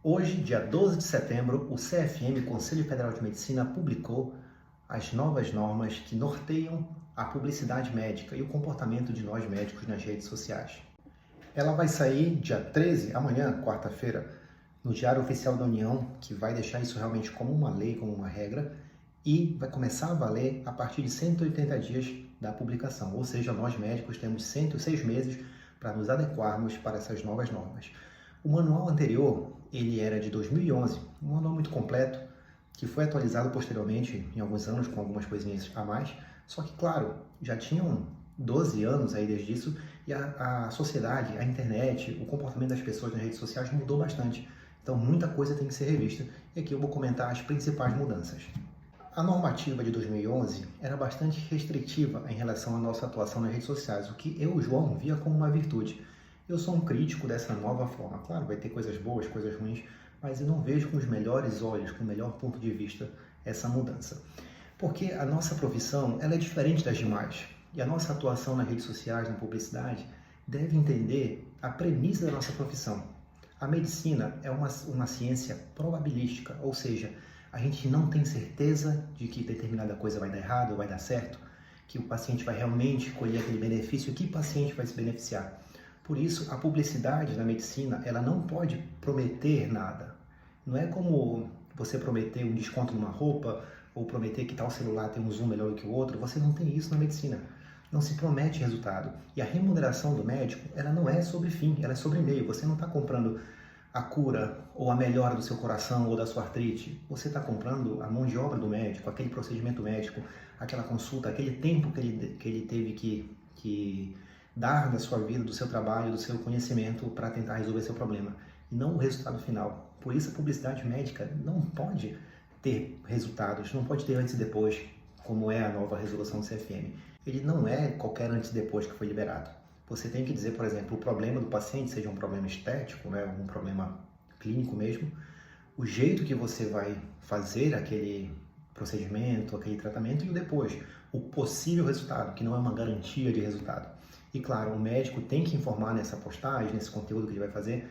Hoje, dia 12 de setembro, o CFM, Conselho Federal de Medicina, publicou as novas normas que norteiam a publicidade médica e o comportamento de nós médicos nas redes sociais. Ela vai sair dia 13, amanhã, quarta-feira, no Diário Oficial da União, que vai deixar isso realmente como uma lei, como uma regra, e vai começar a valer a partir de 180 dias da publicação. Ou seja, nós médicos temos 106 meses para nos adequarmos para essas novas normas. O manual anterior, ele era de 2011, um manual muito completo, que foi atualizado posteriormente, em alguns anos, com algumas coisinhas a mais. Só que, claro, já tinham 12 anos aí desde isso, e a sociedade, a internet, o comportamento das pessoas nas redes sociais mudou bastante. Então, muita coisa tem que ser revista, e aqui eu vou comentar as principais mudanças. A normativa de 2011 era bastante restritiva em relação à nossa atuação nas redes sociais, o que eu, João, via como uma virtude. Eu sou um crítico dessa nova forma. Claro, vai ter coisas boas, coisas ruins, mas eu não vejo com os melhores olhos, com o melhor ponto de vista, essa mudança. Porque a nossa profissão ela é diferente das demais. E a nossa atuação nas redes sociais, na publicidade, deve entender a premissa da nossa profissão. A medicina é uma ciência probabilística, ou seja, a gente não tem certeza de que determinada coisa vai dar errado ou vai dar certo, que o paciente vai realmente colher aquele benefício e que paciente vai se beneficiar. Por isso, a publicidade na medicina, ela não pode prometer nada. Não é como você prometer um desconto numa roupa ou prometer que tal celular tem um zoom melhor do que o outro. Você não tem isso na medicina. Não se promete resultado. E a remuneração do médico, ela não é sobre fim, ela é sobre meio. Você não está comprando a cura ou a melhora do seu coração ou da sua artrite. Você está comprando a mão de obra do médico, aquele procedimento médico, aquela consulta, aquele tempo que ele teve que dar da sua vida, do seu trabalho, do seu conhecimento para tentar resolver seu problema, e não o resultado final. Por isso a publicidade médica não pode ter resultados, não pode ter antes e depois, como é a nova resolução do CFM. Ele não é qualquer antes e depois que foi liberado. Você tem que dizer, por exemplo, o problema do paciente, seja um problema estético, né, um problema clínico mesmo, o jeito que você vai fazer aquele procedimento, aquele tratamento, e o depois, o possível resultado, que não é uma garantia de resultado. E claro, o médico tem que informar nessa postagem, nesse conteúdo que ele vai fazer,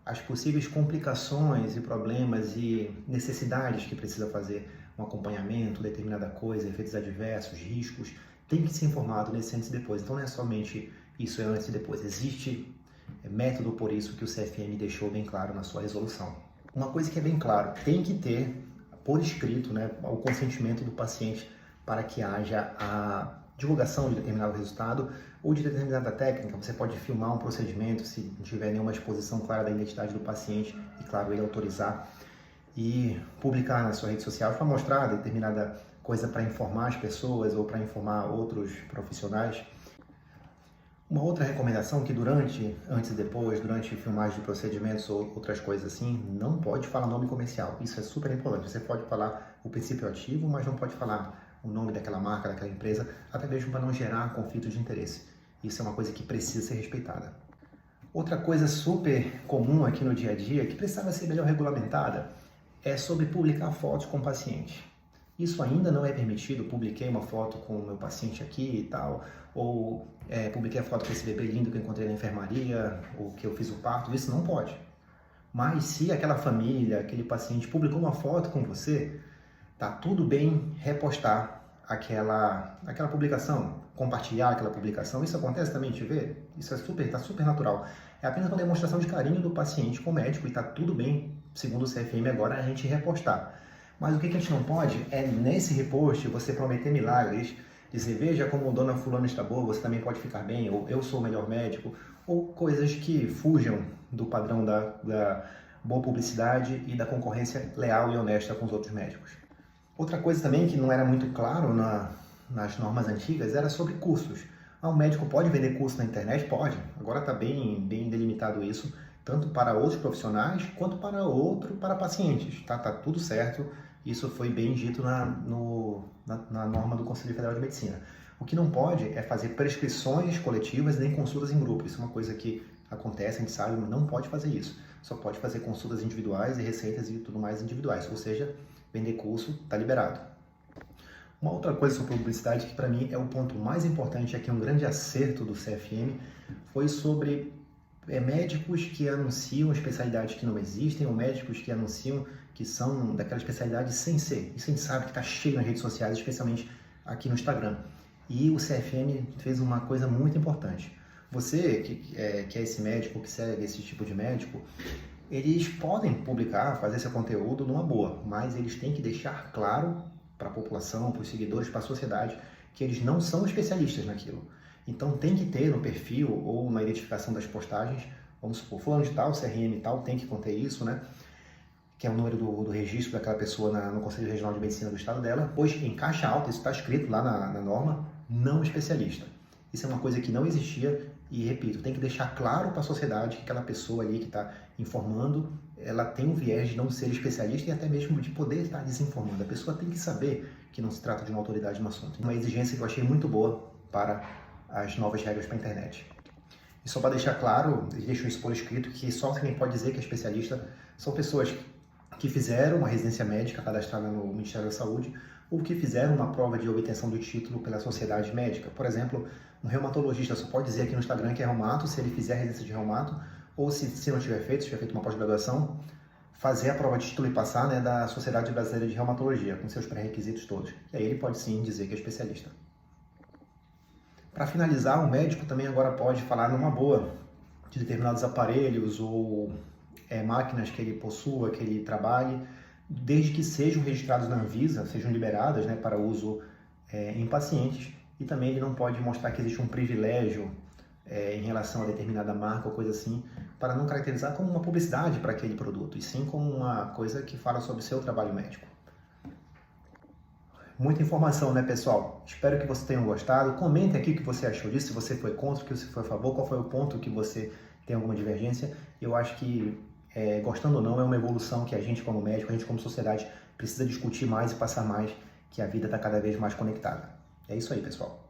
as possíveis complicações e problemas e necessidades que precisa fazer, um acompanhamento, determinada coisa, efeitos adversos, riscos, tem que ser informado nesse antes e depois. Então não é somente isso é antes e depois, existe método por isso que o CFM deixou bem claro na sua resolução. Uma coisa que é bem claro, tem que ter por escrito, né, o consentimento do paciente para que haja a divulgação de determinado resultado ou de determinada técnica. Você pode filmar um procedimento se não tiver nenhuma exposição clara da identidade do paciente e, claro, ele autorizar, e publicar na sua rede social para mostrar determinada coisa para informar as pessoas ou para informar outros profissionais. Uma outra recomendação que antes e depois, durante filmagem de procedimentos ou outras coisas assim, não pode falar nome comercial. Isso é super importante. Você pode falar o princípio ativo, mas não pode falar o nome daquela marca, daquela empresa, até mesmo para não gerar conflito de interesse. Isso é uma coisa que precisa ser respeitada. Outra coisa super comum aqui no dia a dia, que precisava ser melhor regulamentada, é sobre publicar fotos com pacientes. Isso ainda não é permitido. Publiquei uma foto com o meu paciente aqui e tal, ou publiquei a foto com esse bebê lindo que eu encontrei na enfermaria, ou que eu fiz o parto. Isso não pode. Mas se aquela família, aquele paciente publicou uma foto com você, tá tudo bem repostar aquela publicação, compartilhar aquela publicação. Isso acontece também, te vê? Isso tá super natural. É apenas uma demonstração de carinho do paciente com o médico e tá tudo bem, segundo o CFM agora, a gente repostar. Mas o que a gente não pode é, nesse repost, você prometer milagres, dizer, veja como dona fulana está boa, você também pode ficar bem, ou eu sou o melhor médico, ou coisas que fujam do padrão da boa publicidade e da concorrência leal e honesta com os outros médicos. Outra coisa também que não era muito claro nas normas antigas era sobre cursos. Um médico pode vender curso na internet? Pode. Agora está bem delimitado isso, tanto para outros profissionais quanto para pacientes. Tá tudo certo. Isso foi bem dito na norma do Conselho Federal de Medicina. O que não pode é fazer prescrições coletivas nem consultas em grupo. Isso é uma coisa que acontece, a gente sabe, mas não pode fazer isso. Só pode fazer consultas individuais e receitas e tudo mais individuais. Ou seja, vender curso está liberado. Uma outra coisa sobre publicidade que para mim é o ponto mais importante, aqui um grande acerto do CFM, foi sobre médicos que anunciam especialidades que não existem, ou médicos que anunciam que são daquela especialidade sem ser. Isso a gente sabe que está cheio nas redes sociais, especialmente aqui no Instagram. E o CFM fez uma coisa muito importante. Você que é esse médico, que segue esse tipo de médico, eles podem publicar, fazer seu conteúdo numa boa, mas eles têm que deixar claro para a população, para os seguidores, para a sociedade, que eles não são especialistas naquilo. Então tem que ter no perfil ou na identificação das postagens, vamos supor, fulano de tal, CRM tal, tem que conter isso, né? Que é o número do registro daquela pessoa no Conselho Regional de Medicina do estado dela, pois em caixa alta, isso está escrito lá na norma, não especialista. Isso é uma coisa que não existia e, repito, tem que deixar claro para a sociedade que aquela pessoa ali que está informando, ela tem um viés de não ser especialista e até mesmo de poder estar desinformando. A pessoa tem que saber que não se trata de uma autoridade no assunto. Uma exigência que eu achei muito boa para as novas regras para a internet. E só para deixar claro, eles deixam isso por escrito, que só quem pode dizer que é especialista são pessoas que fizeram uma residência médica cadastrada no Ministério da Saúde ou que fizeram uma prova de obtenção do título pela sociedade médica. Por exemplo, um reumatologista só pode dizer aqui no Instagram que é reumato se ele fizer a residência de reumato, ou se não tiver feito, se tiver feito uma pós-graduação, fazer a prova de título e passar, né, da Sociedade Brasileira de Reumatologia, com seus pré-requisitos todos. E aí ele pode sim dizer que é especialista. Para finalizar, o médico também agora pode falar numa boa de determinados aparelhos ou máquinas que ele possua, que ele trabalhe, desde que sejam registrados na Anvisa, sejam liberadas, né, para uso em pacientes, e também ele não pode mostrar que existe um privilégio em relação a determinada marca ou coisa assim, para não caracterizar como uma publicidade para aquele produto, e sim como uma coisa que fala sobre o seu trabalho médico. Muita informação, né, pessoal? Espero que vocês tenham gostado. Comente aqui o que você achou disso, se você foi contra, se você foi a favor, qual foi o ponto que você tem alguma divergência. Eu acho que, gostando ou não, é uma evolução que a gente como médico, a gente como sociedade, precisa discutir mais e passar mais, que a vida está cada vez mais conectada. É isso aí, pessoal.